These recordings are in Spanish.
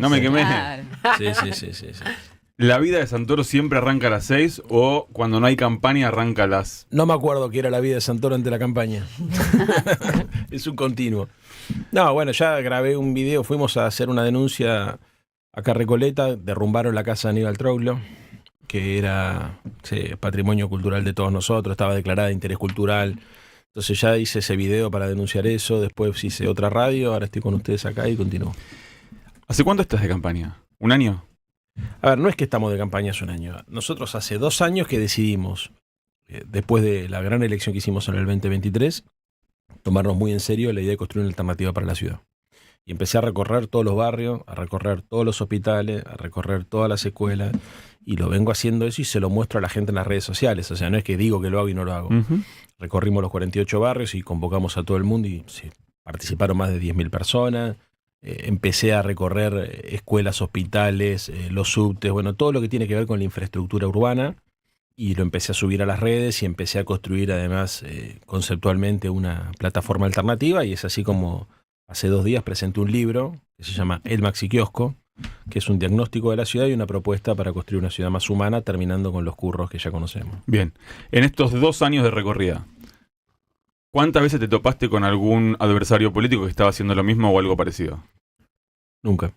No me quemé. Claro. Sí. ¿La vida de Santoro siempre arranca a las 6 o cuando no hay campaña arranca a las...? No me acuerdo qué era la vida de Santoro ante la campaña. Es un continuo. No, bueno, ya grabé un video, fuimos a hacer una denuncia acá a Recoleta, derrumbaron la casa de Aníbal Troglio, que era patrimonio cultural de todos nosotros, estaba declarada de interés cultural. Entonces ya hice ese video para denunciar eso, después hice otra radio, ahora estoy con ustedes acá y continúo. ¿Hace cuánto estás de campaña? ¿Un año? A ver, no es que estamos de campaña hace un año. Nosotros hace 2 años que decidimos, después de la gran elección que hicimos en el 2023, tomarnos muy en serio la idea de construir una alternativa para la ciudad. Y empecé a recorrer todos los barrios, a recorrer todos los hospitales, a recorrer todas las escuelas, y lo vengo haciendo eso y se lo muestro a la gente en las redes sociales. O sea, no es que digo que lo hago y no lo hago. Uh-huh. Recorrimos los 48 barrios y convocamos a todo el mundo y participaron más de 10.000 personas. Empecé a recorrer escuelas, hospitales, los subtes, bueno, todo lo que tiene que ver con la infraestructura urbana, y lo empecé a subir a las redes y empecé a construir además conceptualmente una plataforma alternativa, y es así como hace 2 días presenté un libro que se llama El Maxi Kiosco, que es un diagnóstico de la ciudad y una propuesta para construir una ciudad más humana, terminando con los curros que ya conocemos. Bien, en estos 2 años de recorrida, ¿cuántas veces te topaste con algún adversario político que estaba haciendo lo mismo o algo parecido? Nunca.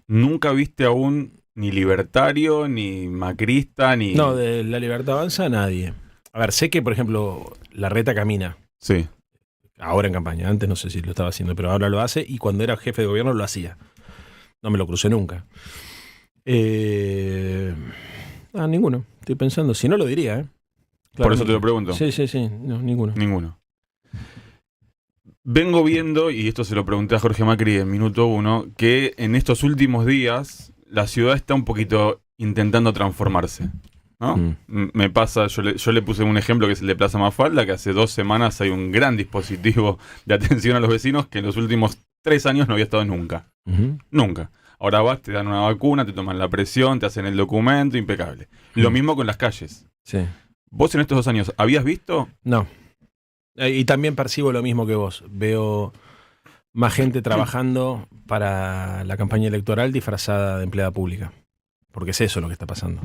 ¿Nunca viste a un ni libertario, ni macrista, ni...? No, de La Libertad Avanza nadie. A ver, sé que, por ejemplo, Larreta camina. Sí. Ahora en campaña, antes no sé si lo estaba haciendo, pero ahora lo hace, y cuando era jefe de gobierno lo hacía. No me lo crucé nunca. Ninguno. Estoy pensando, si no lo diría, ¿eh? Por eso te lo pregunto. Sí, no, ninguno. Ninguno. Vengo viendo, y esto se lo pregunté a Jorge Macri en minuto 1, que en estos últimos días la ciudad está un poquito intentando transformarse, ¿no? Me pasa, yo le puse un ejemplo que es el de Plaza Mafalda, que hace 2 semanas hay un gran dispositivo de atención a los vecinos que en los últimos 3 años no había estado nunca. Uh-huh. Nunca. Ahora vas, te dan una vacuna, te toman la presión, te hacen el documento, impecable. Lo mismo con las calles. Sí. ¿Vos en estos 2 años habías visto? No. Y también percibo lo mismo que vos. Veo más gente trabajando para la campaña electoral disfrazada de empleada pública. Porque es eso lo que está pasando.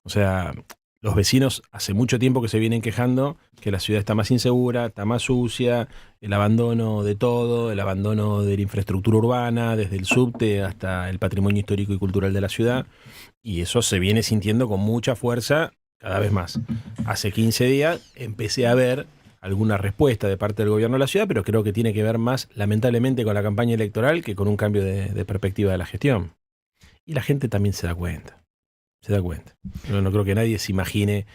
O sea, los vecinos hace mucho tiempo que se vienen quejando que la ciudad está más insegura, está más sucia, el abandono de todo, el abandono de la infraestructura urbana, desde el subte hasta el patrimonio histórico y cultural de la ciudad. Y eso se viene sintiendo con mucha fuerza cada vez más. Hace 15 días empecé a ver alguna respuesta de parte del gobierno de la ciudad, pero creo que tiene que ver más, lamentablemente, con la campaña electoral que con un cambio de perspectiva de la gestión. Y la gente también se da cuenta. Se da cuenta. No creo que nadie se imagine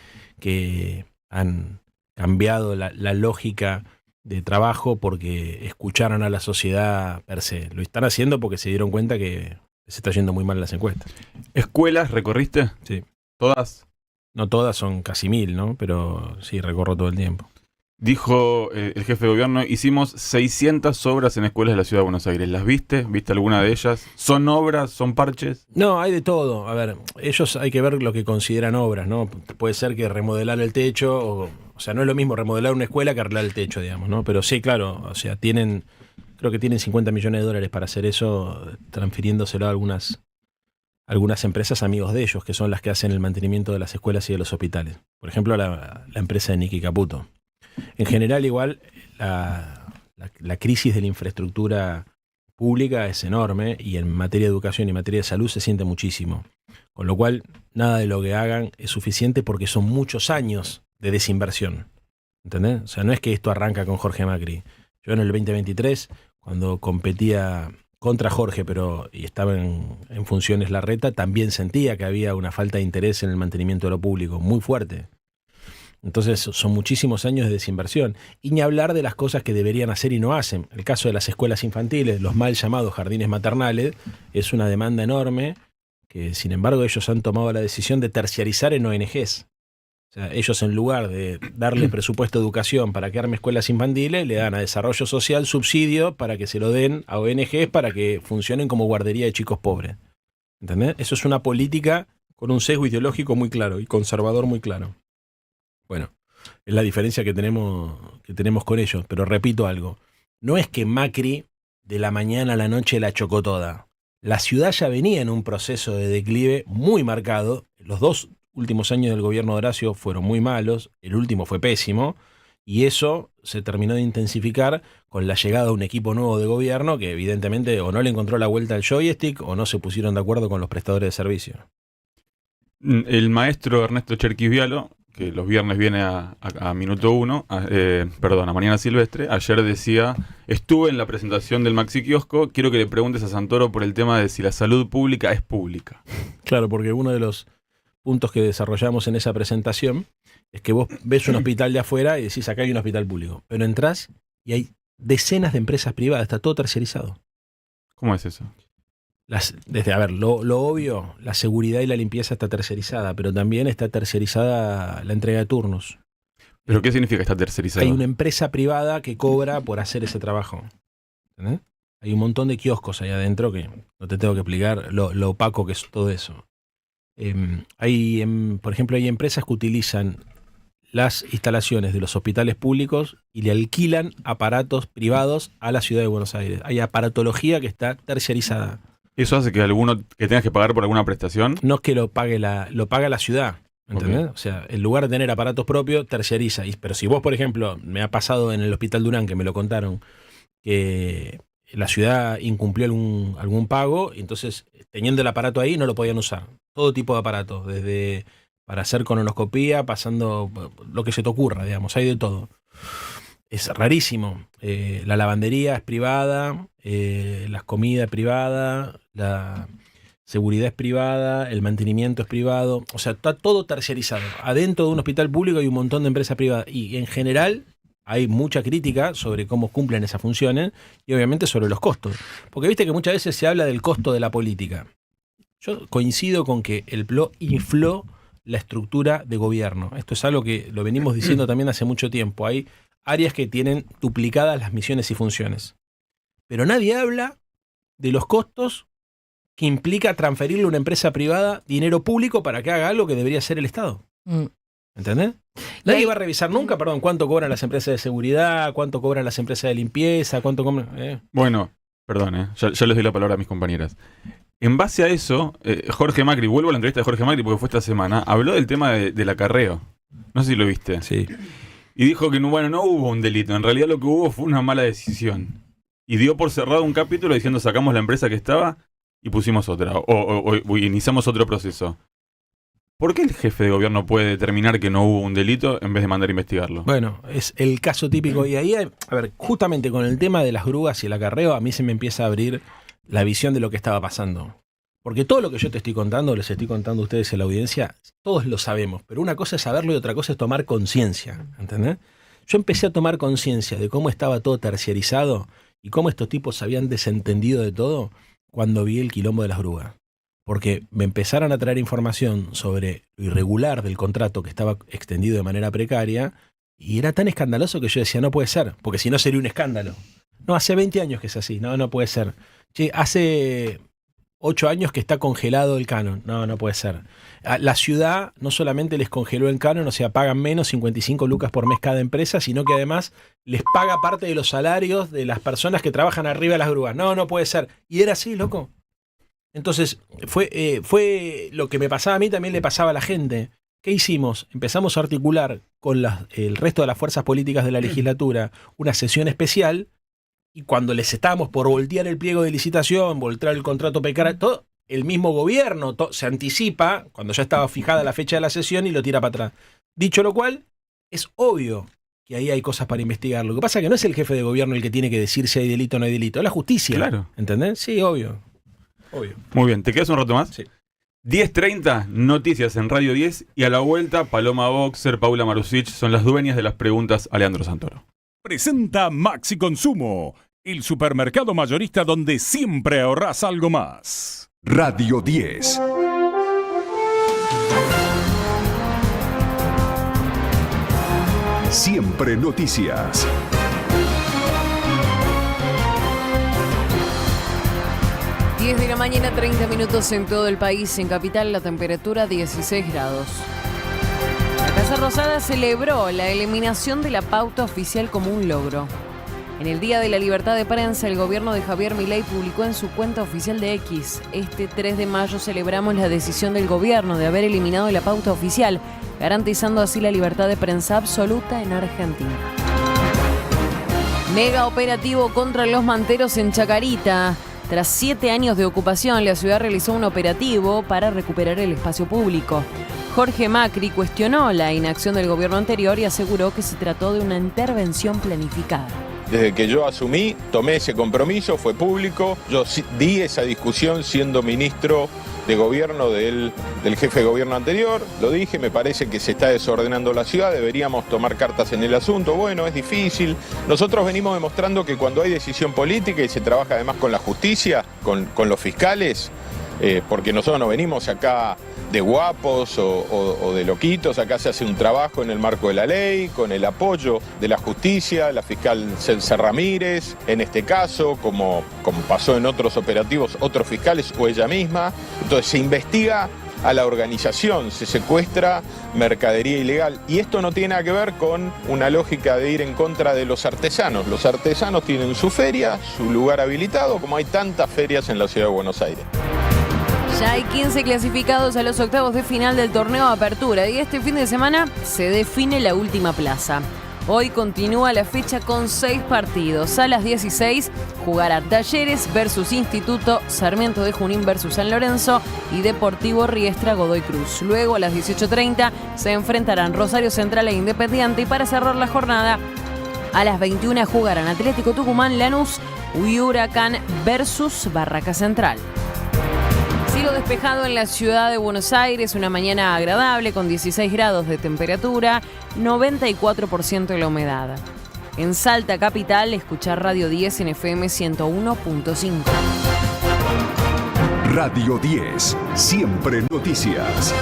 que han cambiado la lógica de trabajo porque escucharon a la sociedad per se. Lo están haciendo porque se dieron cuenta que se está yendo muy mal las encuestas. ¿Escuelas recorriste? Sí. ¿Todas? No todas, son casi 1.000, ¿no? Pero sí, recorro todo el tiempo. Dijo el jefe de gobierno, hicimos 600 obras en escuelas de la ciudad de Buenos Aires. ¿Las viste? ¿Viste alguna de ellas? ¿Son obras? ¿Son parches? No, hay de todo. A ver, ellos hay que ver lo que consideran obras, ¿no? Puede ser que remodelar el techo, o sea, no es lo mismo remodelar una escuela que arreglar el techo, digamos, ¿no? Pero sí, claro, o sea, creo que tienen $50 millones para hacer eso, transfiriéndoselo a algunas empresas amigos de ellos, que son las que hacen el mantenimiento de las escuelas y de los hospitales. Por ejemplo, la empresa de Nicky Caputo. En general, igual, la crisis de la infraestructura pública es enorme, y en materia de educación y en materia de salud se siente muchísimo. Con lo cual, nada de lo que hagan es suficiente porque son muchos años de desinversión. ¿Entendés? O sea, no es que esto arranca con Jorge Macri. Yo en el 2023, cuando competía contra Jorge, y estaba en funciones Larreta, también sentía que había una falta de interés en el mantenimiento de lo público, muy fuerte. Entonces son muchísimos años de desinversión. Y ni hablar de las cosas que deberían hacer y no hacen. El caso de las escuelas infantiles, los mal llamados jardines maternales, es una demanda enorme que, sin embargo, ellos han tomado la decisión de terciarizar en ONGs. O sea, ellos, en lugar de darle presupuesto a educación para que arme escuelas infantiles, le dan a desarrollo social subsidio para que se lo den a ONGs para que funcionen como guardería de chicos pobres. ¿Entendés? Eso es una política con un sesgo ideológico muy claro y conservador muy claro. Bueno, es la diferencia que tenemos con ellos. Pero repito algo, no es que Macri de la mañana a la noche la chocó toda. La ciudad ya venía en un proceso de declive muy marcado. Los 2 últimos años del gobierno de Horacio fueron muy malos, el último fue pésimo, y eso se terminó de intensificar con la llegada de un equipo nuevo de gobierno que evidentemente o no le encontró la vuelta al joystick o no se pusieron de acuerdo con los prestadores de servicio. El maestro Ernesto Cherkis Vialo, que los viernes viene a Minuto 1, a Mañana Silvestre, ayer decía: estuve en la presentación del Maxi Kiosco, quiero que le preguntes a Santoro por el tema de si la salud pública es pública. Claro, porque uno de los puntos que desarrollamos en esa presentación es que vos ves un hospital de afuera y decís, acá hay un hospital público, pero entrás y hay decenas de empresas privadas, está todo tercerizado. ¿Cómo es eso? Lo obvio, la seguridad y la limpieza está tercerizada, pero también está tercerizada la entrega de turnos. ¿Pero qué significa estar tercerizada? Hay una empresa privada que cobra por hacer ese trabajo. ¿Entendés? Hay un montón de kioscos ahí adentro que no te tengo que explicar lo opaco que es todo eso. Por ejemplo, hay empresas que utilizan las instalaciones de los hospitales públicos y le alquilan aparatos privados a la ciudad de Buenos Aires. Hay aparatología que está terciarizada. ¿Eso hace que tengas que pagar por alguna prestación? No es que lo paga la ciudad, ¿entendés? Okay. O sea, en lugar de tener aparatos propios, terciariza. Pero si vos, por ejemplo, me ha pasado en el Hospital Durán, que me lo contaron, que la ciudad incumplió algún pago, y entonces, teniendo el aparato ahí, no lo podían usar. Todo tipo de aparatos, desde para hacer colonoscopía, pasando lo que se te ocurra, digamos, hay de todo. Es rarísimo. La lavandería es privada, las comidas es privada, la seguridad es privada, el mantenimiento es privado. O sea, está todo terciarizado. Adentro de un hospital público hay un montón de empresas privadas. Y en general hay mucha crítica sobre cómo cumplen esas funciones y obviamente sobre los costos. Porque viste que muchas veces se habla del costo de la política. Yo coincido con que el PLO infló la estructura de gobierno. Esto es algo que lo venimos diciendo también hace mucho tiempo. Hay áreas que tienen duplicadas las misiones y funciones. Pero nadie habla de los costos que implica transferirle a una empresa privada dinero público para que haga algo que debería hacer el Estado. ¿Entendés? Nadie va a revisar nunca, cuánto cobran las empresas de seguridad, cuánto cobran las empresas de limpieza, cuánto cobran... Bueno, perdón, ya les doy la palabra a mis compañeras. En base a eso, Jorge Macri, vuelvo a la entrevista de Jorge Macri porque fue esta semana, habló del tema del acarreo. No sé si lo viste. Sí. Y dijo que no hubo un delito. En realidad lo que hubo fue una mala decisión. Y dio por cerrado un capítulo diciendo sacamos la empresa que estaba y pusimos otra. O iniciamos otro proceso. ¿Por qué el jefe de gobierno puede determinar que no hubo un delito en vez de mandar a investigarlo? Bueno, es el caso típico. Y ahí, justamente con el tema de las grúas y el acarreo, a mí se me empieza a abrir la visión de lo que estaba pasando. Porque todo lo que yo te estoy contando, les estoy contando a ustedes en la audiencia, todos lo sabemos, pero una cosa es saberlo y otra cosa es tomar conciencia, ¿entendés? Yo empecé a tomar conciencia de cómo estaba todo terciarizado y cómo estos tipos se habían desentendido de todo cuando vi el quilombo de las grúas. Porque me empezaron a traer información sobre lo irregular del contrato que estaba extendido de manera precaria y era tan escandaloso que yo decía, no puede ser, porque si no sería un escándalo. No, hace 20 años que es así, no puede ser. Che, hace 8 años que está congelado el canon. No puede ser. La ciudad no solamente les congeló el canon, o sea, pagan menos 55 lucas por mes cada empresa, sino que además les paga parte de los salarios de las personas que trabajan arriba de las grúas. No puede ser. Y era así, loco. Entonces, fue lo que me pasaba a mí, también le pasaba a la gente. ¿Qué hicimos? Empezamos a articular con el resto de las fuerzas políticas de la legislatura una sesión especial. Y cuando les estábamos por voltear el pliego de licitación, voltear el contrato precario, todo, el mismo gobierno se anticipa, cuando ya estaba fijada la fecha de la sesión, y lo tira para atrás. Dicho lo cual, es obvio que ahí hay cosas para investigar. Lo que pasa es que no es el jefe de gobierno el que tiene que decir si hay delito o no hay delito, es la justicia. Claro. ¿Entendés? Sí, obvio. Muy bien, ¿te quedas un rato más? Sí. 10:30, noticias en Radio 10, y a la vuelta, Paloma Boxer, Paula Marusic son las dueñas de las preguntas a Leandro Santoro. Presenta Maxi Consumo, el supermercado mayorista donde siempre ahorrás algo más. Radio 10. Siempre noticias. Diez de la mañana, 30 minutos en todo el país. En Capital, la temperatura 16 grados. La Casa Rosada celebró la eliminación de la pauta oficial como un logro. En el Día de la Libertad de Prensa, el gobierno de Javier Milei publicó en su cuenta oficial de X: este 3 de mayo celebramos la decisión del gobierno de haber eliminado la pauta oficial, garantizando así la libertad de prensa absoluta en Argentina. Mega operativo contra los manteros en Chacarita. Tras 7 años de ocupación, la ciudad realizó un operativo para recuperar el espacio público. Jorge Macri cuestionó la inacción del gobierno anterior y aseguró que se trató de una intervención planificada. Desde que yo asumí, tomé ese compromiso, fue público, yo di esa discusión siendo ministro de gobierno del jefe de gobierno anterior, lo dije, me parece que se está desordenando la ciudad, deberíamos tomar cartas en el asunto, bueno, es difícil. Nosotros venimos demostrando que cuando hay decisión política y se trabaja además con la justicia, con los fiscales, porque nosotros no venimos acá de guapos o de loquitos, acá se hace un trabajo en el marco de la ley, con el apoyo de la justicia, la fiscal Celsa Ramírez, en este caso, como pasó en otros operativos, otros fiscales o ella misma. Entonces se investiga a la organización, se secuestra mercadería ilegal. Y esto no tiene nada que ver con una lógica de ir en contra de los artesanos. Los artesanos tienen su feria, su lugar habilitado, como hay tantas ferias en la ciudad de Buenos Aires. Ya hay 15 clasificados a los octavos de final del torneo Apertura y este fin de semana se define la última plaza. Hoy continúa la fecha con 6 partidos. A las 16 jugará Talleres versus Instituto, Sarmiento de Junín versus San Lorenzo y Deportivo Riestra Godoy Cruz. Luego a las 18:30 se enfrentarán Rosario Central e Independiente y para cerrar la jornada a las 21 jugarán Atlético Tucumán, Lanús y Huracán versus Barraca Central. Cielo despejado en la ciudad de Buenos Aires, una mañana agradable con 16 grados de temperatura, 94% de la humedad. En Salta capital, escuchar Radio 10 en FM 101.5. Radio 10, siempre noticias.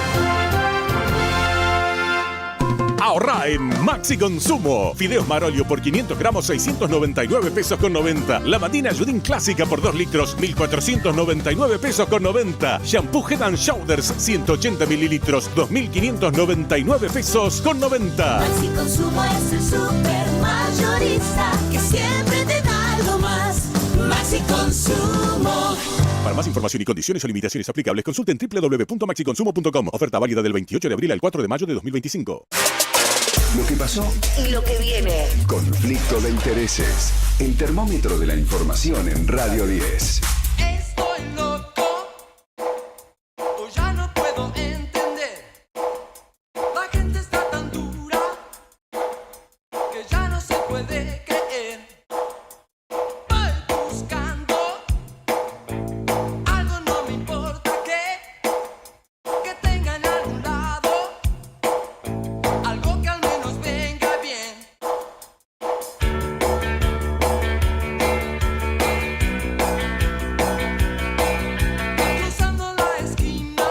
Ahorra en Maxi Consumo. Fideos Marolio por 500 gramos, 699 pesos con 90. Lavandina Judín Clásica por 2 litros, 1.499 pesos con 90. Shampoo Head and Shoulders, 180 mililitros, 2.599 pesos con 90. Maxi Consumo es el supermayorista que siempre te da algo más. Maxi Consumo. Para más información y condiciones o limitaciones aplicables, consulten www.maxiconsumo.com. Oferta válida del 28 de abril al 4 de mayo de 2025. Lo que pasó Y lo que viene. Conflicto de intereses. El termómetro de la información en Radio 10. Estoy loco, o ya no puedo entender. La gente está tan dura que ya no se puede creer. Voy buscando algo, no me importa que tengan a algún lado algo que al menos venga bien. Cruzando la esquina,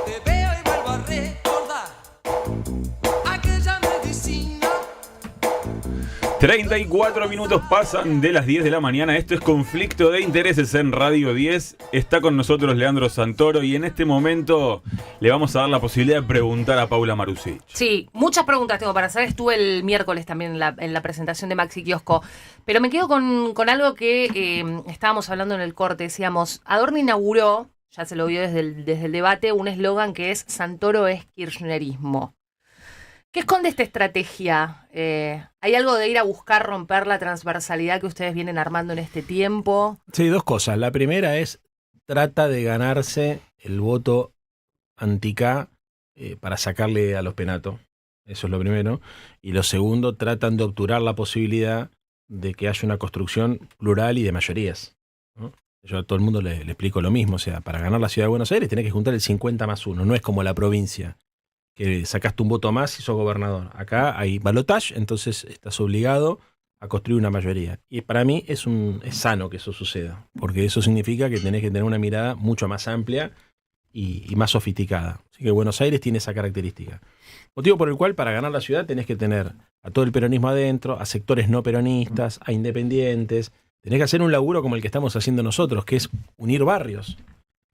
te veo y vuelvo a recordar aquella medicina. 34 minutos pasan de las 10 de la mañana. Esto es Conflicto de Intereses en Radio 10. Está con nosotros Leandro Santoro y en este momento le vamos a dar la posibilidad de preguntar a Paula Marusic. Sí, muchas preguntas tengo para hacer. Estuve el miércoles también en la presentación de Maxi Kiosco. Pero me quedo con algo que estábamos hablando en el corte. Decíamos, Adorno inauguró, ya se lo vio desde el debate, un eslogan que es Santoro es kirchnerismo. ¿Qué esconde esta estrategia? ¿Hay algo de ir a buscar romper la transversalidad que ustedes vienen armando en este tiempo? Sí, 2 cosas. La primera es, trata de ganarse el voto anti-K para sacarle a los Penato. Eso es lo primero. Y lo segundo, tratan de obturar la posibilidad de que haya una construcción plural y de mayorías, ¿no? Yo a todo el mundo le explico lo mismo. O sea, para ganar la ciudad de Buenos Aires tenés que juntar el 50+1. No es como la provincia, que sacaste un voto más y sos gobernador. Acá hay balotage, entonces estás obligado a construir una mayoría. Y para mí es sano que eso suceda, porque eso significa que tenés que tener una mirada mucho más amplia y más sofisticada. Así que Buenos Aires tiene esa característica. Motivo por el cual para ganar la ciudad tenés que tener a todo el peronismo adentro, a sectores no peronistas, a independientes. Tenés que hacer un laburo como el que estamos haciendo nosotros, que es unir barrios.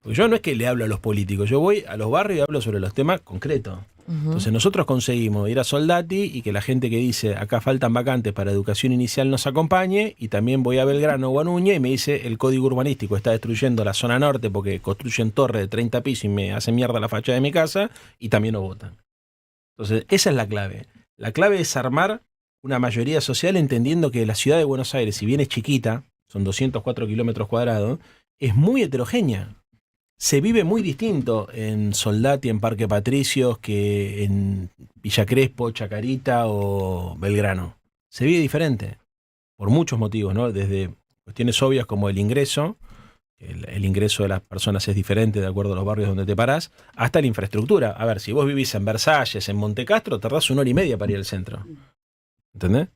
Porque yo no es que le hablo a los políticos, yo voy a los barrios y hablo sobre los temas concretos. Entonces nosotros conseguimos ir a Soldati y que la gente que dice acá faltan vacantes para educación inicial nos acompañe, y también voy a Belgrano o a Núñez y me dice el código urbanístico está destruyendo la zona norte porque construyen torres de 30 pisos y me hacen mierda la fachada de mi casa, y también no votan. Entonces esa es la clave. La clave es armar una mayoría social entendiendo que la ciudad de Buenos Aires, si bien es chiquita, son 204 kilómetros cuadrados, es muy heterogénea. Se vive muy distinto en Soldati, en Parque Patricios, que en Villa Crespo, Chacarita o Belgrano. Se vive diferente, por muchos motivos, ¿no? Desde cuestiones obvias como el ingreso, el ingreso de las personas es diferente de acuerdo a los barrios donde te parás, hasta la infraestructura. A ver, si vos vivís en Versalles, en Montecastro, tardás 1 hora y media para ir al centro. ¿Entendés?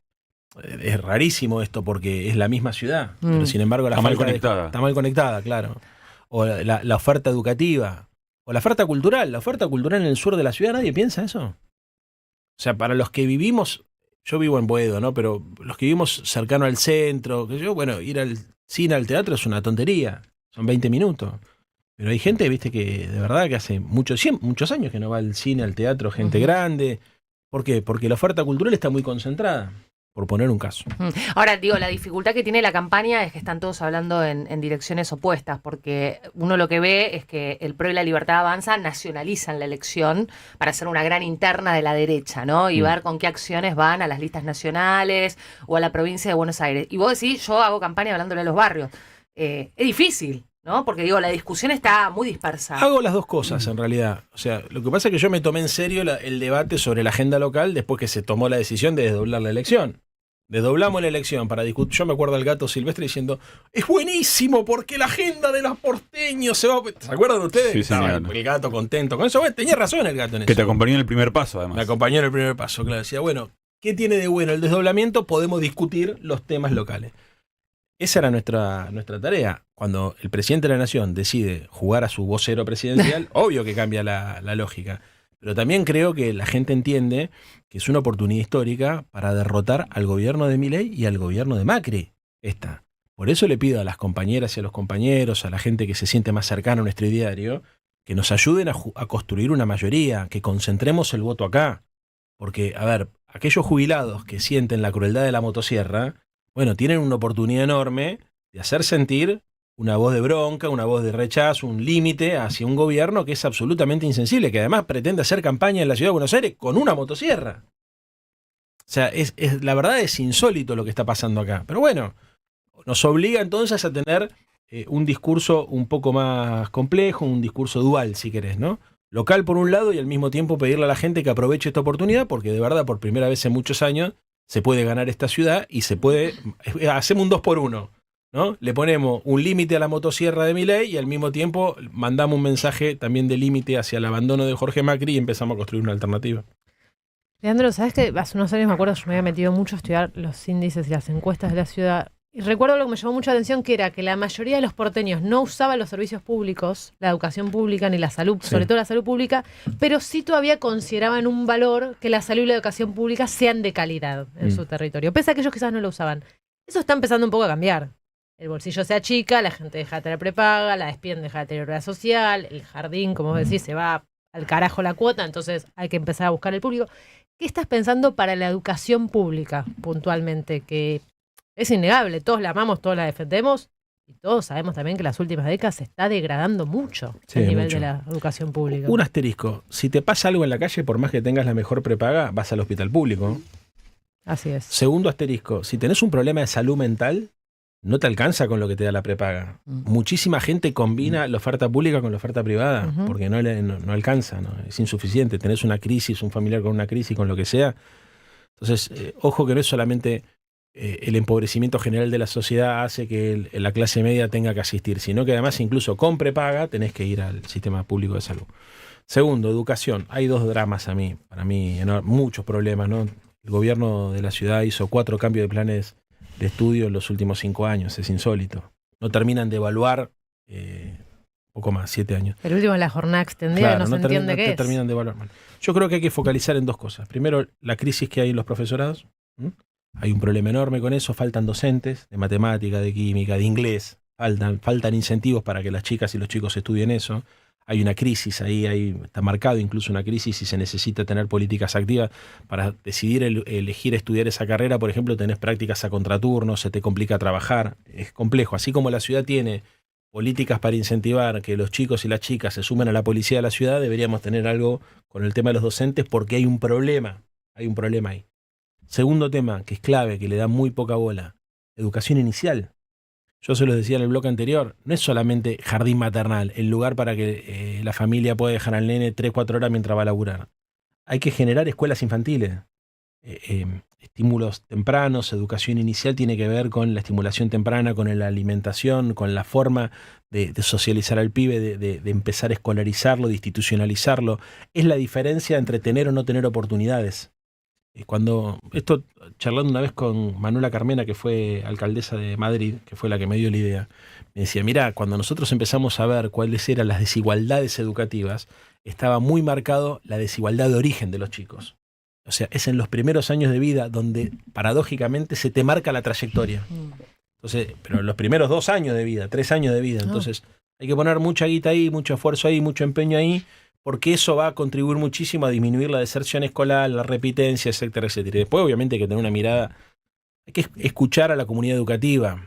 Es rarísimo esto porque es la misma ciudad, pero sin embargo Está mal conectada. está mal conectada, claro. O la oferta educativa, o la oferta cultural. La oferta cultural en el sur de la ciudad, ¿nadie piensa eso? O sea, para los que vivimos, yo vivo en Boedo, ¿no? Pero los que vivimos cercano al centro, bueno, ir al cine, al teatro es una tontería, son 20 minutos. Pero hay gente, viste, que de verdad que hace muchos años que no va al cine, al teatro, gente grande. ¿Por qué? Porque la oferta cultural está muy concentrada. Por poner un caso. Ahora, digo, la dificultad que tiene la campaña es que están todos hablando en direcciones opuestas, porque uno lo que ve es que el PRO y la Libertad Avanza nacionalizan la elección para hacer una gran interna de la derecha, ¿no? Y ver con qué acciones van a las listas nacionales o a la provincia de Buenos Aires. Y vos decís, yo hago campaña hablándole a los barrios. Es difícil, ¿no? Porque digo, la discusión está muy dispersa. Hago las dos cosas, en realidad. O sea, lo que pasa es que yo me tomé en serio el debate sobre la agenda local después que se tomó la decisión de desdoblar la elección. Desdoblamos la elección para discutir. Yo me acuerdo al Gato Silvestre diciendo, es buenísimo porque la agenda de los porteños se va... ¿Se acuerdan ustedes? Sí, señor. El Gato contento con eso. Bueno, tenía razón el Gato en eso. Que te acompañó en el primer paso, además. Me acompañó en el primer paso, claro. Decía, bueno, ¿qué tiene de bueno el desdoblamiento? Podemos discutir los temas locales. Esa era nuestra tarea. Cuando el presidente de la Nación decide jugar a su vocero presidencial, obvio que cambia la lógica. Pero también creo que la gente entiende que es una oportunidad histórica para derrotar al gobierno de Milei y al gobierno de Macri. Por eso le pido a las compañeras y a los compañeros, a la gente que se siente más cercana a nuestro ideario, que nos ayuden a construir una mayoría, que concentremos el voto acá. Porque, a ver, aquellos jubilados que sienten la crueldad de la motosierra, bueno, tienen una oportunidad enorme de hacer sentir una voz de bronca, una voz de rechazo, un límite hacia un gobierno que es absolutamente insensible, que además pretende hacer campaña en la ciudad de Buenos Aires con una motosierra. O sea, la verdad es insólito lo que está pasando acá. Pero bueno, nos obliga entonces a tener un discurso un poco más complejo, un discurso dual, si querés, ¿no? Local por un lado y al mismo tiempo pedirle a la gente que aproveche esta oportunidad, porque de verdad por primera vez en muchos años se puede ganar esta ciudad y se puede... Hacemos un 2x1. ¿No? Le ponemos un límite a la motosierra de Milei y al mismo tiempo mandamos un mensaje también de límite hacia el abandono de Jorge Macri y empezamos a construir una alternativa. Leandro, ¿sabes que hace unos años me acuerdo yo me había metido mucho a estudiar los índices y las encuestas de la ciudad? Y recuerdo lo que me llamó mucha atención, que era que la mayoría de los porteños no usaban los servicios públicos, la educación pública ni la salud, sobre todo la salud pública, pero sí todavía consideraban un valor que la salud y la educación pública sean de calidad en su territorio, pese a que ellos quizás no lo usaban. Eso está empezando un poco a cambiar. El bolsillo se achica, la gente deja de tener prepaga, la despiden, deja de tener obra social, el jardín, como vos decís, se va al carajo la cuota, entonces hay que empezar a buscar el público. ¿Qué estás pensando para la educación pública, puntualmente? Que es innegable, todos la amamos, todos la defendemos, y todos sabemos también que en las últimas décadas se está degradando mucho el nivel de la educación pública. Un asterisco, si te pasa algo en la calle, por más que tengas la mejor prepaga, vas al hospital público. Así es. Segundo asterisco, si tenés un problema de salud mental, no te alcanza con lo que te da la prepaga. Muchísima gente combina la oferta pública con la oferta privada, porque no alcanza, ¿no? Es insuficiente. Tenés una crisis, un familiar con una crisis, con lo que sea. Entonces, ojo que no es solamente el empobrecimiento general de la sociedad hace que la clase media tenga que asistir, sino que además incluso con prepaga tenés que ir al sistema público de salud. Segundo, educación. Hay dos dramas para mí, muchos problemas, ¿no? El gobierno de la ciudad hizo 4 cambios de planes de estudio en los últimos 5 años, es insólito. No terminan de evaluar, poco más, 7 años. El último es la jornada extendida, claro, no se entiende qué es. Terminan de evaluar. Yo creo que hay que focalizar en 2 cosas. Primero, la crisis que hay en los profesorados. Hay un problema enorme con eso, faltan docentes de matemática, de química, de inglés. faltan incentivos para que las chicas y los chicos estudien eso. Hay una crisis ahí, está marcado incluso una crisis y se necesita tener políticas activas para decidir elegir estudiar esa carrera. Por ejemplo, tenés prácticas a contraturno, se te complica trabajar, es complejo. Así como la ciudad tiene políticas para incentivar que los chicos y las chicas se sumen a la policía de la ciudad, deberíamos tener algo con el tema de los docentes porque hay un problema ahí. Segundo tema, que es clave, que le da muy poca bola, educación inicial. Yo se los decía en el bloque anterior, no es solamente jardín maternal, el lugar para que la familia pueda dejar al nene 3-4 horas mientras va a laburar. Hay que generar escuelas infantiles, estímulos tempranos, educación inicial tiene que ver con la estimulación temprana, con la alimentación, con la forma de socializar al pibe, de empezar a escolarizarlo, de institucionalizarlo. Es la diferencia entre tener o no tener oportunidades. Esto charlando una vez con Manuela Carmena, que fue alcaldesa de Madrid, que fue la que me dio la idea, me decía, mirá, cuando nosotros empezamos a ver cuáles eran las desigualdades educativas, estaba muy marcado la desigualdad de origen de los chicos. O sea, es en los primeros años de vida donde paradójicamente se te marca la trayectoria. Entonces, pero en los primeros 2 años de vida, 3 años de vida, entonces hay que poner mucha guita ahí, mucho esfuerzo ahí, mucho empeño ahí, porque eso va a contribuir muchísimo a disminuir la deserción escolar, la repitencia, etcétera, etcétera. Y después, obviamente, hay que tener una mirada, hay que escuchar a la comunidad educativa.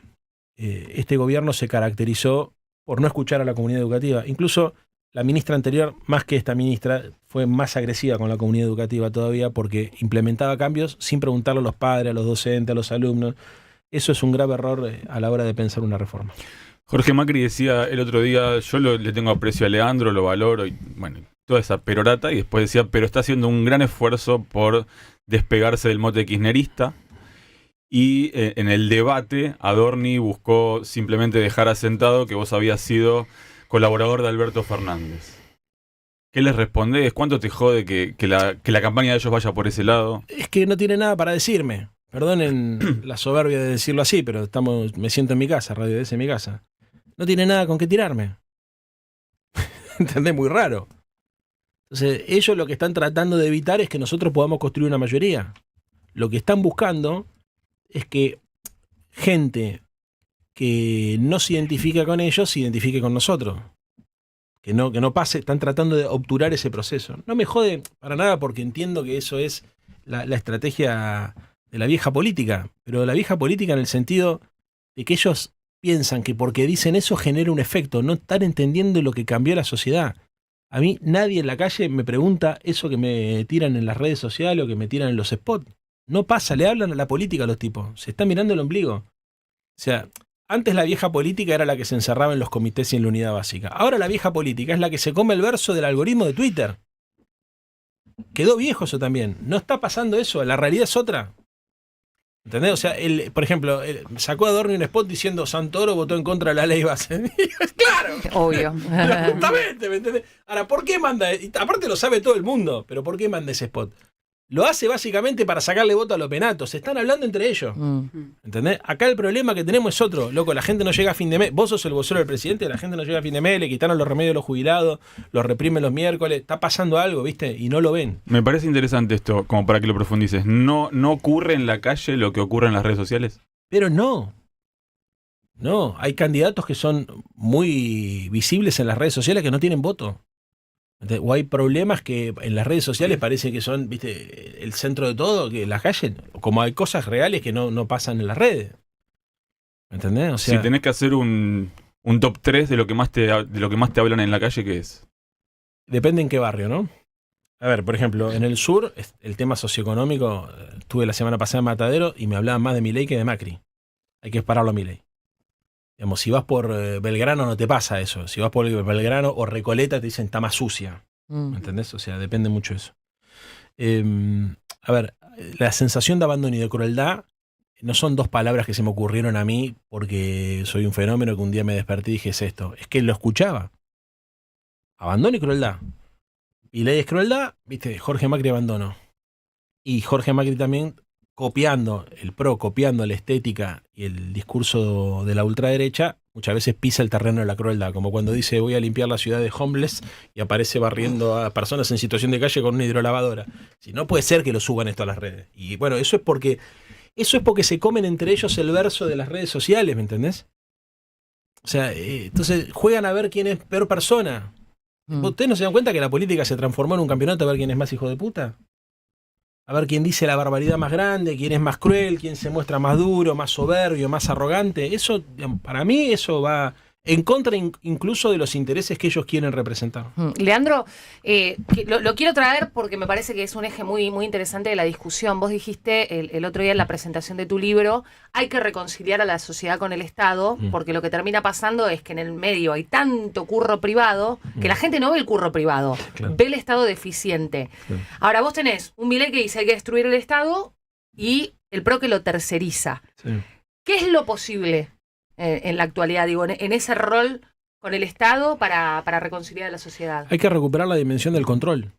Este gobierno se caracterizó por no escuchar a la comunidad educativa. Incluso la ministra anterior, más que esta ministra, fue más agresiva con la comunidad educativa todavía porque implementaba cambios sin preguntarle a los padres, a los docentes, a los alumnos. Eso es un grave error a la hora de pensar una reforma. Jorge Macri decía el otro día, yo le tengo aprecio a Leandro, lo valoro, y bueno, toda esa perorata, y después decía, pero está haciendo un gran esfuerzo por despegarse del mote kirchnerista, y en el debate Adorni buscó simplemente dejar asentado que vos habías sido colaborador de Alberto Fernández. ¿Qué les respondés? ¿Cuánto te jode que la campaña de ellos vaya por ese lado? Es que no tiene nada para decirme. Perdonen la soberbia de decirlo así, pero me siento en mi casa, Radio DS en mi casa. No tiene nada con qué tirarme. ¿Entendés? Muy raro. Entonces, ellos lo que están tratando de evitar es que nosotros podamos construir una mayoría. Lo que están buscando es que gente que no se identifica con ellos se identifique con nosotros. Que no pase, están tratando de obturar ese proceso. No me jode para nada porque entiendo que eso es la estrategia de la vieja política, pero la vieja política en el sentido de que ellos piensan que porque dicen eso genera un efecto, no están entendiendo lo que cambió la sociedad. A mí nadie en la calle me pregunta eso que me tiran en las redes sociales o que me tiran en los spots. No pasa, le hablan a la política a los tipos, se están mirando el ombligo. O sea, antes la vieja política era la que se encerraba en los comités y en la unidad básica. Ahora la vieja política es la que se come el verso del algoritmo de Twitter. Quedó viejo eso también. No está pasando eso, la realidad es otra. ¿Entendés? O sea, por ejemplo, sacó a Adorni un spot diciendo Santoro votó en contra de la ley base. ¡Claro! Obvio. Justamente, ¿me entendés? Ahora, ¿por qué manda? Y aparte lo sabe todo el mundo, pero ¿por qué manda ese spot? Lo hace básicamente para sacarle voto a los penatos. Se están hablando entre ellos. ¿Entendés? Acá el problema que tenemos es otro. Loco, la gente no llega a fin de mes. Vos sos el vocero del presidente, la gente no llega a fin de mes, le quitaron los remedios a los jubilados, los reprimen los miércoles. Está pasando algo, ¿viste? Y no lo ven. Me parece interesante esto, como para que lo profundices. ¿No ocurre en la calle lo que ocurre en las redes sociales? Pero no. No, hay candidatos que son muy visibles en las redes sociales que no tienen voto. O hay problemas que en las redes sociales parece que son, viste, el centro de todo, que en la calle, como hay cosas reales que no pasan en las redes. ¿Me entendés? O sea, si tenés que hacer un top 3 de lo que más te hablan en la calle, ¿qué es? Depende en qué barrio, ¿no? A ver, por ejemplo, en el sur, el tema socioeconómico, estuve la semana pasada en Matadero y me hablaban más de Milei que de Macri. Hay que pararlo a Milei. Digamos, si vas por Belgrano no te pasa eso. Si vas por Belgrano o Recoleta te dicen está más sucia. ¿Me entendés? O sea, depende mucho de eso. A ver, la sensación de abandono y de crueldad no son dos palabras que se me ocurrieron a mí porque soy un fenómeno que un día me desperté y dije es esto. Es que lo escuchaba. Abandono y crueldad. Y ley es crueldad, viste, Jorge Macri abandono. Y Jorge Macri también copiando la estética y el discurso de la ultraderecha, muchas veces pisa el terreno de la crueldad, como cuando dice voy a limpiar la ciudad de homeless y aparece barriendo a personas en situación de calle con una hidrolavadora. Si no puede ser que lo suban esto a las redes. Y bueno, eso es porque se comen entre ellos el verso de las redes sociales, ¿me entendés? O sea, entonces juegan a ver quién es peor persona. ¿Ustedes no se dan cuenta que la política se transformó en un campeonato a ver quién es más hijo de puta? A ver quién dice la barbaridad más grande, quién es más cruel, quién se muestra más duro, más soberbio, más arrogante. Eso, para mí, eso va en contra incluso de los intereses que ellos quieren representar. Leandro, lo quiero traer porque me parece que es un eje muy, muy interesante de la discusión. Vos dijiste el otro día en la presentación de tu libro, hay que reconciliar a la sociedad con el Estado, porque lo que termina pasando es que en el medio hay tanto curro privado que la gente no ve el curro privado, ve el Estado deficiente. Ahora vos tenés un Milei que dice hay que destruir el Estado y el PRO que lo terceriza. ¿Qué es lo posible en la actualidad, digo, en ese rol con el Estado para reconciliar a la sociedad? Hay que recuperar la dimensión del control.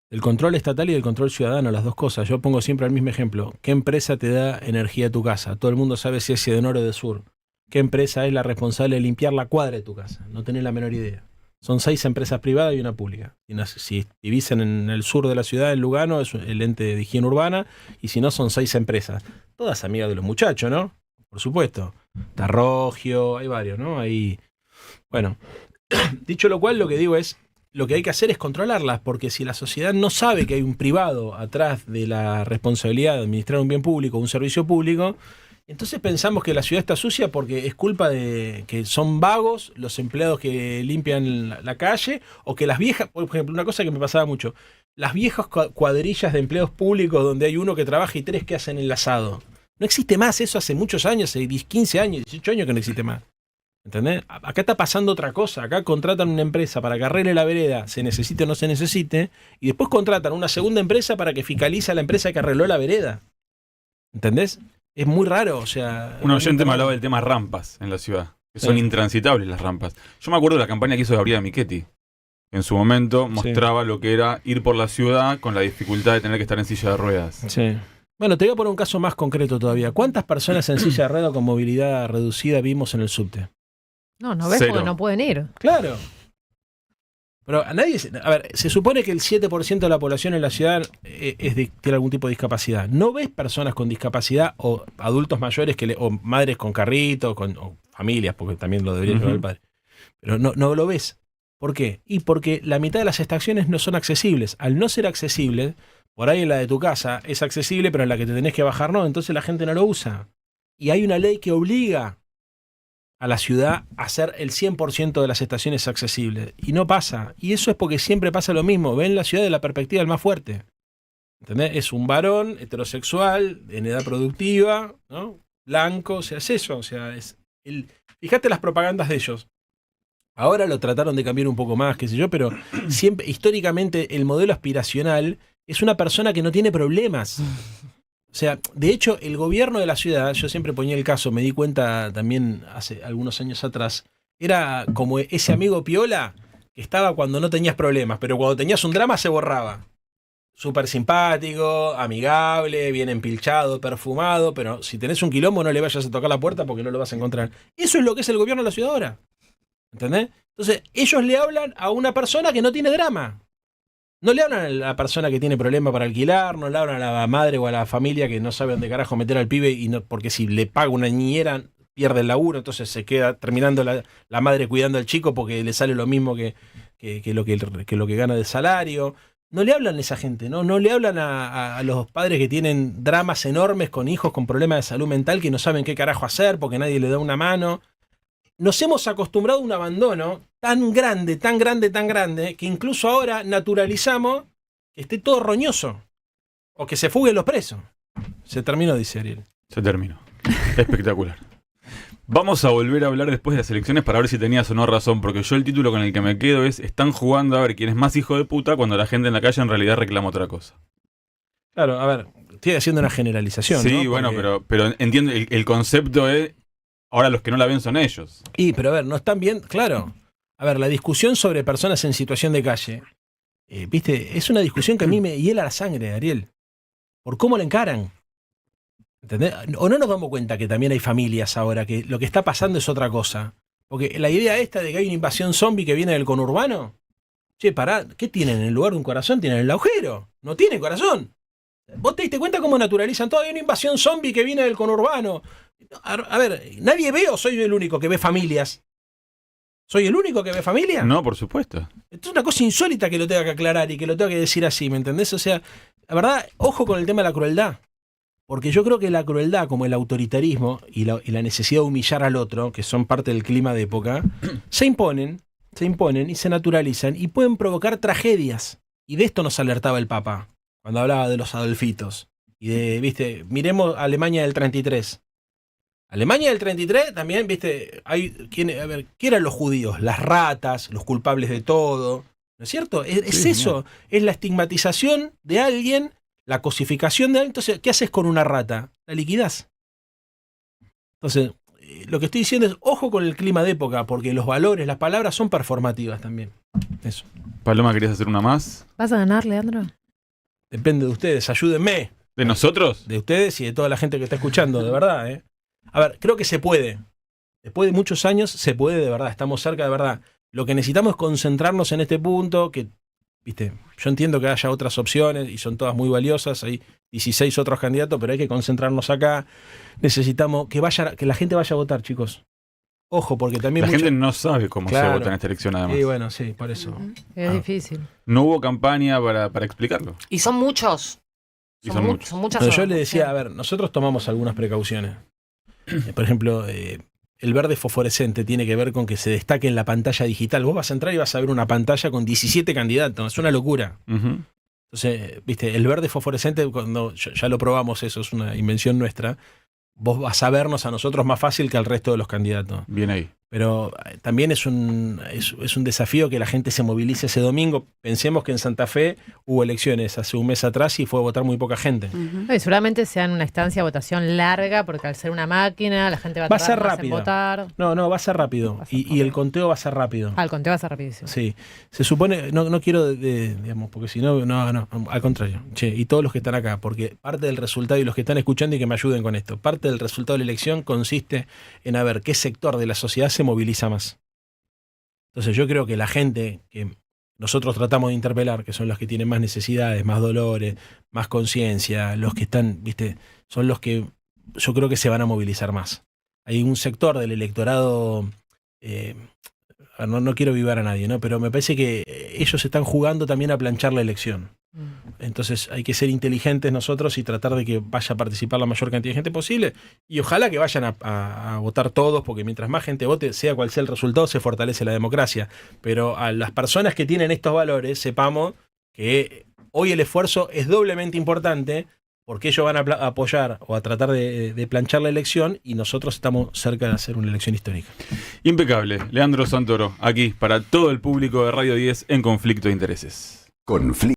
El control estatal y el control ciudadano, las dos cosas. Yo pongo siempre el mismo ejemplo. ¿Qué empresa te da energía a tu casa? Todo el mundo sabe si es de norte o de sur. ¿Qué empresa es la responsable de limpiar la cuadra de tu casa? No tenés la menor idea. Son 6 empresas privadas y una pública. Si vivís en el sur de la ciudad, en Lugano, es el ente de higiene urbana, y si no, son 6 empresas. Todas amigas de los muchachos, ¿no? Por supuesto. Tarrogio, hay varios, ¿no? Ahí. Bueno, dicho lo cual, lo que digo es, lo que hay que hacer es controlarlas, porque si la sociedad no sabe que hay un privado atrás de la responsabilidad de administrar un bien público, un servicio público, entonces pensamos que la ciudad está sucia porque es culpa de que son vagos los empleados que limpian la calle, o que las viejas, por ejemplo, una cosa que me pasaba mucho, las viejas cuadrillas de empleados públicos donde hay uno que trabaja y 3 que hacen el asado. No existe más eso hace muchos años, hace 15 años, 18 años que no existe más. ¿Entendés? Acá está pasando otra cosa. Acá contratan una empresa para que arregle la vereda, se necesite o no se necesite, y después contratan una segunda empresa para que fiscalice a la empresa que arregló la vereda. ¿Entendés? Es muy raro, o sea... Un oyente me hablaba del tema rampas en la ciudad, que son intransitables las rampas. Yo me acuerdo de la campaña que hizo Gabriela Michetti. En su momento mostraba lo que era ir por la ciudad con la dificultad de tener que estar en silla de ruedas. Sí. Bueno, te voy a poner un caso más concreto todavía. ¿Cuántas personas en silla de ruedas con movilidad reducida vimos en el subte? No ves 0. porque no pueden ir. Claro. Pero a nadie... A ver, se supone que el 7% de la población en la ciudad tiene algún tipo de discapacidad. ¿No ves personas con discapacidad o adultos mayores o madres con carrito, o familias, porque también lo debería llevar el padre? Pero no lo ves. ¿Por qué? Y porque la mitad de las estaciones no son accesibles. Al no ser accesibles... Por ahí en la de tu casa es accesible, pero en la que te tenés que bajar no, entonces la gente no lo usa. Y hay una ley que obliga a la ciudad a hacer el 100% de las estaciones accesibles. Y no pasa. Y eso es porque siempre pasa lo mismo. Ven la ciudad de la perspectiva del más fuerte. ¿Entendés? Es un varón heterosexual, en edad productiva, ¿no? Blanco, o sea, es eso. O sea, fíjate las propagandas de ellos. Ahora lo trataron de cambiar un poco más, qué sé yo, pero siempre, históricamente, el modelo aspiracional es una persona que no tiene problemas. O sea, de hecho, el gobierno de la ciudad, yo siempre ponía el caso, me di cuenta también hace algunos años atrás, era como ese amigo piola que estaba cuando no tenías problemas, pero cuando tenías un drama se borraba. Súper simpático, amigable, bien empilchado, perfumado, pero si tenés un quilombo no le vayas a tocar la puerta porque no lo vas a encontrar. Eso es lo que es el gobierno de la ciudad ahora. ¿Entendés? Entonces, ellos le hablan a una persona que no tiene drama. No le hablan a la persona que tiene problema para alquilar, no le hablan a la madre o a la familia que no sabe dónde carajo meter al pibe, porque si le paga una niñera pierde el laburo, entonces se queda terminando la madre cuidando al chico porque le sale lo mismo que lo que gana de salario. No le hablan a esa gente, ¿no? No le hablan a los padres que tienen dramas enormes con hijos con problemas de salud mental que no saben qué carajo hacer porque nadie le da una mano. Nos hemos acostumbrado a un abandono tan grande, que incluso ahora naturalizamos que esté todo roñoso. O que se fuguen los presos. Se terminó, dice Ariel. Se terminó. Espectacular. Vamos a volver a hablar después de las elecciones para ver si tenías o no razón, porque yo el título con el que me quedo es: están jugando a ver quién es más hijo de puta cuando la gente en la calle en realidad reclama otra cosa. Claro, a ver, estoy haciendo una generalización. Sí, ¿no? bueno, pero entiendo, el concepto es... Ahora los que no la ven son ellos. Pero a ver, no están bien, claro. A ver, la discusión sobre personas en situación de calle, ¿viste? Es una discusión que a mí me hiela la sangre, Ariel. Por cómo la encaran. ¿Entendés? O no nos damos cuenta que también hay familias ahora, que lo que está pasando es otra cosa. Porque la idea esta de que hay una invasión zombie que viene del conurbano, che, pará, ¿qué tienen? En lugar de un corazón tienen el agujero. No tiene corazón. ¿Vos te diste cuenta cómo naturalizan todo? Hay una invasión zombie que viene del conurbano. A ver, ¿nadie ve o soy yo el único que ve familias? ¿Soy el único que ve familia? No, por supuesto. Esto es una cosa insólita que lo tenga que aclarar y que lo tenga que decir así, ¿me entendés? O sea, la verdad, ojo con el tema de la crueldad. Porque yo creo que la crueldad, como el autoritarismo y la necesidad de humillar al otro, que son parte del clima de época, se imponen y se naturalizan y pueden provocar tragedias. Y de esto nos alertaba el Papa, cuando hablaba de los Adolfitos. Y de, viste, miremos Alemania del 33. Alemania del 33 también, viste, ¿qué eran los judíos? Las ratas, los culpables de todo, ¿no es cierto? Es Sí, eso, es la estigmatización de alguien, la cosificación de alguien. Entonces, ¿qué haces con una rata? La liquidás. Entonces, lo que estoy diciendo es, ojo con el clima de época, porque los valores, las palabras son performativas también. Eso. Paloma, ¿querías hacer una más? ¿Vas a ganar, Leandro? Depende de ustedes, ayúdenme. ¿De nosotros? De ustedes y de toda la gente que está escuchando, de verdad, ¿eh? A ver, creo que se puede. Después de muchos años, se puede de verdad. Estamos cerca de verdad. Lo que necesitamos es concentrarnos en este punto, que, viste, yo entiendo que haya otras opciones y son todas muy valiosas. Hay 16 otros candidatos, pero hay que concentrarnos acá. Necesitamos que la gente vaya a votar, chicos. Ojo, porque también La gente no sabe cómo se vota en esta elección, además. Sí, bueno, sí, por eso. Es difícil. No hubo campaña para explicarlo. Y son muchos. Y son muchos. Son muchas Pero yo horas. le decía, a ver, nosotros tomamos algunas precauciones. Por ejemplo, el verde fosforescente tiene que ver con que se destaque en la pantalla digital. Vos vas a entrar y vas a ver una pantalla con 17 candidatos. Es una locura. Ujú. Entonces, viste, el verde fosforescente, cuando ya lo probamos, eso es una invención nuestra, vos vas a vernos a nosotros más fácil que al resto de los candidatos. Bien ahí. Pero también es un desafío que la gente se movilice ese domingo. Pensemos que en Santa Fe hubo elecciones hace un mes atrás y fue a votar muy poca gente. Y seguramente sea una instancia de votación larga, porque al ser una máquina, la gente va a Va a tardar ser más en rápido. votar. No, va a ser rápido. Va a ser Y el conteo va a ser rápido. El conteo va a ser rapidísimo. Sí, se supone, no quiero, digamos, porque si no, al contrario. Che, y todos los que están acá, porque parte del resultado, y los que están escuchando y que me ayuden con esto, parte del resultado de la elección consiste en a ver qué sector de la sociedad se moviliza más. Entonces yo creo que la gente que nosotros tratamos de interpelar, que son los que tienen más necesidades, más dolores, más conciencia, los que están, viste, son los que yo creo que se van a movilizar más. Hay un sector del electorado, no quiero vivar a nadie, ¿no? Pero me parece que ellos están jugando también a planchar la elección. Entonces hay que ser inteligentes nosotros y tratar de que vaya a participar la mayor cantidad de gente posible, y ojalá que vayan a votar todos, porque mientras más gente vote, sea cual sea el resultado, se fortalece la democracia. Pero a las personas que tienen estos valores, sepamos que hoy el esfuerzo es doblemente importante, porque ellos van a apoyar o a tratar de planchar la elección, y nosotros estamos cerca de hacer una elección histórica. Impecable. Leandro Santoro, aquí para todo el público de Radio 10 en Conflicto de Intereses. Conflicto.